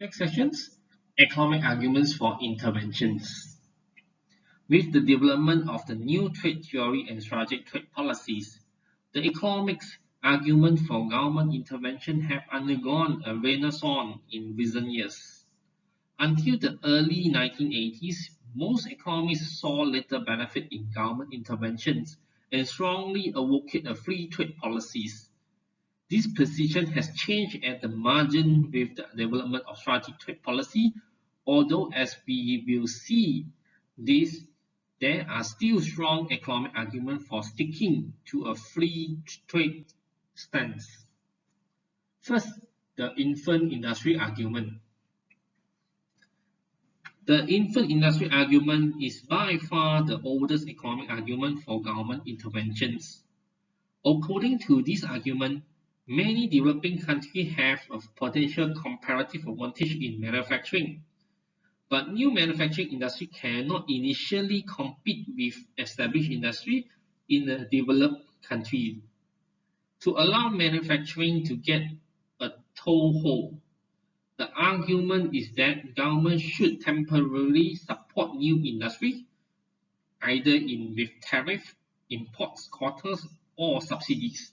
Next sections, economic arguments for interventions. With the development of the new trade theory and strategic trade policies, the economics argument for government intervention have undergone a renaissance in recent years. Until the early 1980s, most economists saw little benefit in government interventions and strongly advocated a free trade policies. This position has changed at the margin with the development of strategic trade policy, although as we will see this, there are still strong economic arguments for sticking to a free trade stance. First, the infant industry argument. The infant industry argument is by far the oldest economic argument for government interventions. According to this argument, many developing countries have a potential comparative advantage in manufacturing, but new manufacturing industry cannot initially compete with established industry in a developed country. To allow manufacturing to get a toehold, the argument is that government should temporarily support new industry, either with tariff, imports quotas, or subsidies,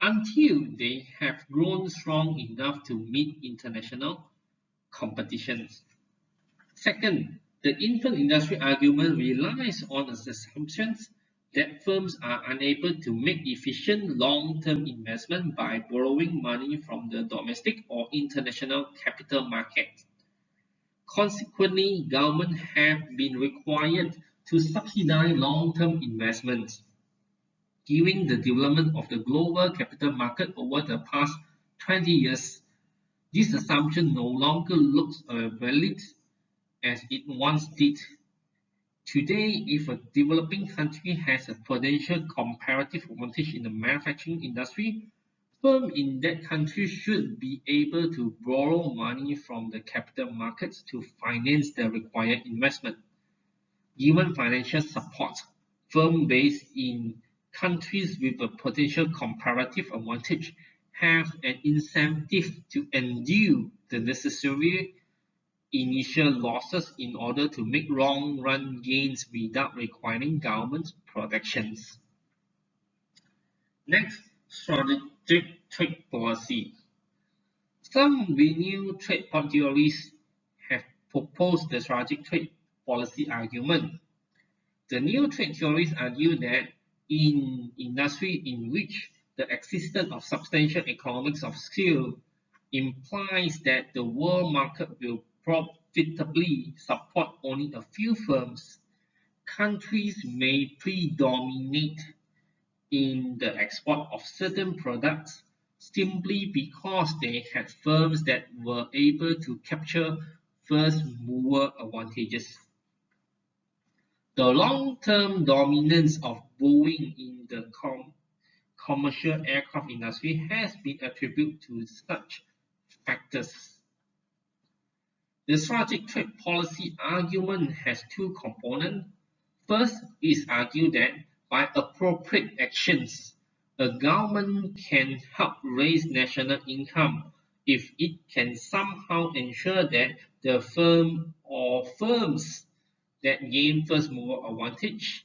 until they have grown strong enough to meet international competitions. Second, the infant industry argument relies on the assumptions that firms are unable to make efficient long-term investment by borrowing money from the domestic or international capital market. Consequently, governments have been required to subsidize long-term investments. Given the development of the global capital market over the past 20 years, this assumption no longer looks valid as it once did. Today, if a developing country has a potential comparative advantage in the manufacturing industry, firms in that country should be able to borrow money from the capital markets to finance the required investment. Given financial support, firms based in countries with a potential comparative advantage have an incentive to endure the necessary initial losses in order to make long-run gains without requiring government protections. Next, strategic trade policy. Some renewed trade theories have proposed the strategic trade policy argument. The new trade theories argue that in industry in which the existence of substantial economies of scale implies that the world market will profitably support only a few firms, countries may predominate in the export of certain products simply because they had firms that were able to capture first mover advantages. The long-term dominance of Boeing in the commercial aircraft industry has been attributed to such factors. The strategic trade policy argument has two components. First, it argued that by appropriate actions, a government can help raise national income if it can somehow ensure that the firm or firms that gain first mover advantage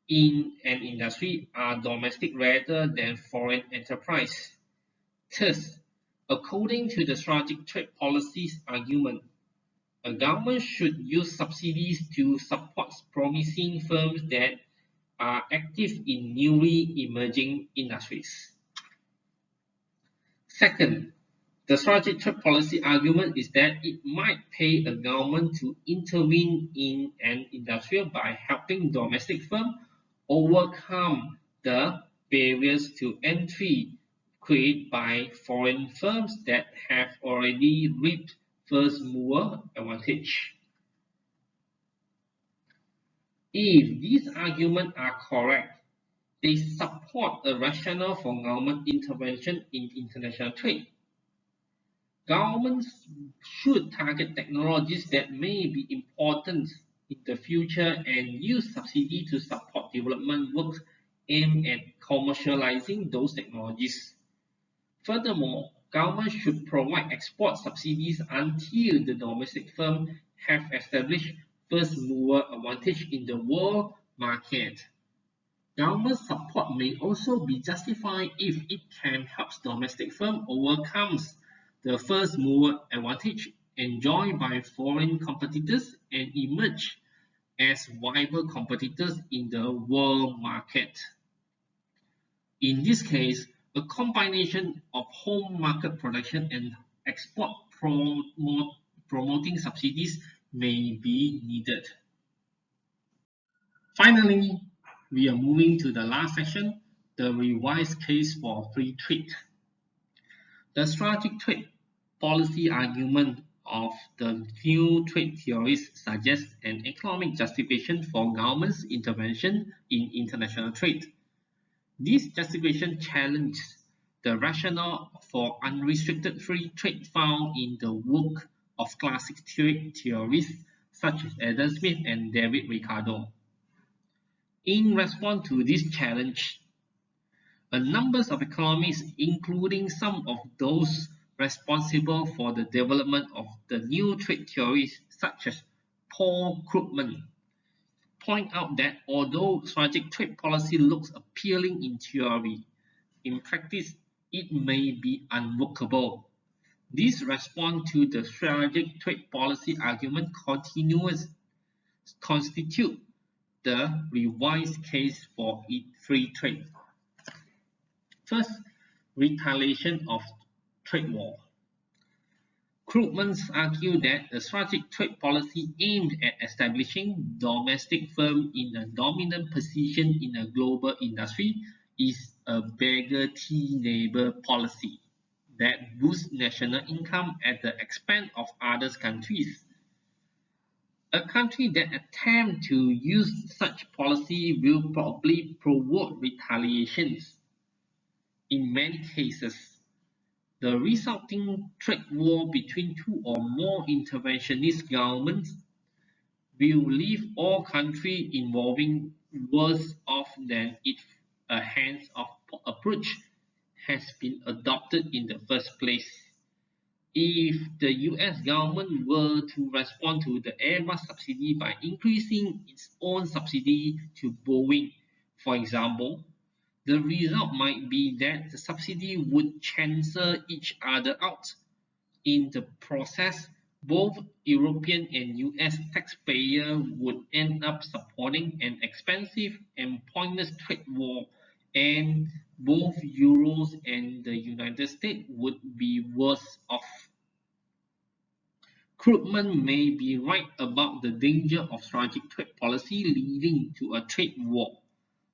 in an industry are domestic rather than foreign enterprise. Thus, according to the strategic trade policies argument, a government should use subsidies to support promising firms that are active in newly emerging industries. Second, the strategic trade policy argument is that it might pay a government to intervene in an industry by helping domestic firms overcome the barriers to entry created by foreign firms that have already reaped first mover advantage. If these arguments are correct, they support a rationale for government intervention in international trade. Governments should target technologies that may be important in the future and use subsidy to support development work aimed at commercializing those technologies. Furthermore, government should provide export subsidies until the domestic firms have established first mover advantage in the world market. Government support may also be justified if it can help domestic firms overcome the first mover advantage enjoyed by foreign competitors and emerge as viable competitors in the world market. In this case, a combination of home market production and export promoting subsidies may be needed. Finally, we are moving to the last section, the revised case for free trade. The strategic trade policy argument of the new trade theories suggests an economic justification for government's intervention in international trade. This justification challenges the rationale for unrestricted free trade found in the work of classic trade theorists such as Adam Smith and David Ricardo. In response to this challenge, a number of economists, including some of those responsible for the development of the new trade theories such as Paul Krugman, point out that although strategic trade policy looks appealing in theory, in practice it may be unworkable. This response to the strategic trade policy argument constitute the revised case for free trade. First, retaliation of trade war. Krugman argued that a strategic trade policy aimed at establishing domestic firms in a dominant position in a global industry is a beggar tea neighbor policy that boosts national income at the expense of other countries. A country that attempts to use such policy will probably provoke retaliations. In many cases, the resulting trade war between two or more interventionist governments will leave all countries involving worse off than if a hands-off approach has been adopted in the first place. If the US government were to respond to the Airbus subsidy by increasing its own subsidy to Boeing, for example, the result might be that the subsidy would cancel each other out. In the process, both European and US taxpayers would end up supporting an expensive and pointless trade war, and both Europe and the United States would be worse off. Krugman may be right about the danger of strategic trade policy leading to a trade war.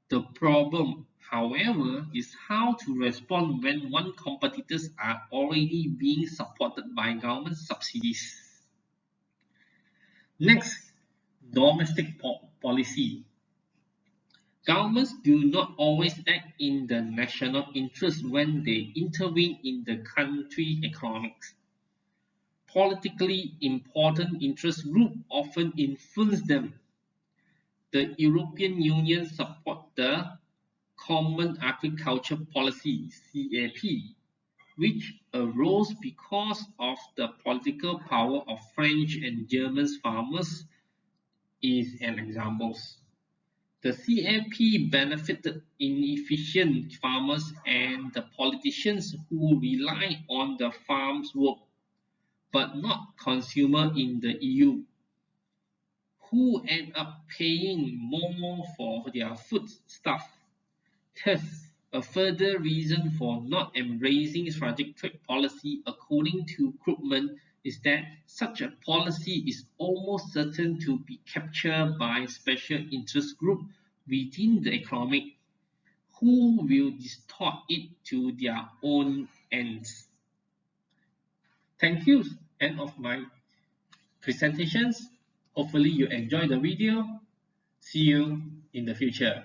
The problem, however, is how to respond when one's competitors are already being supported by government subsidies. Next, domestic policy. Governments do not always act in the national interest when they intervene in the country's economics. Politically important interest groups often influence them. The European Union supports the Common Agriculture Policy (CAP), which arose because of the political power of French and German farmers, is an example. The CAP benefited inefficient farmers and the politicians who rely on the farm's work, but not consumers in the EU, who end up paying more for their foodstuff. Thus, a further reason for not embracing strategic trade policy, according to Krugman, is that such a policy is almost certain to be captured by special interest groups within the economy, who will distort it to their own ends. Thank you. End of my presentations. Hopefully you enjoyed the video. See you in the future.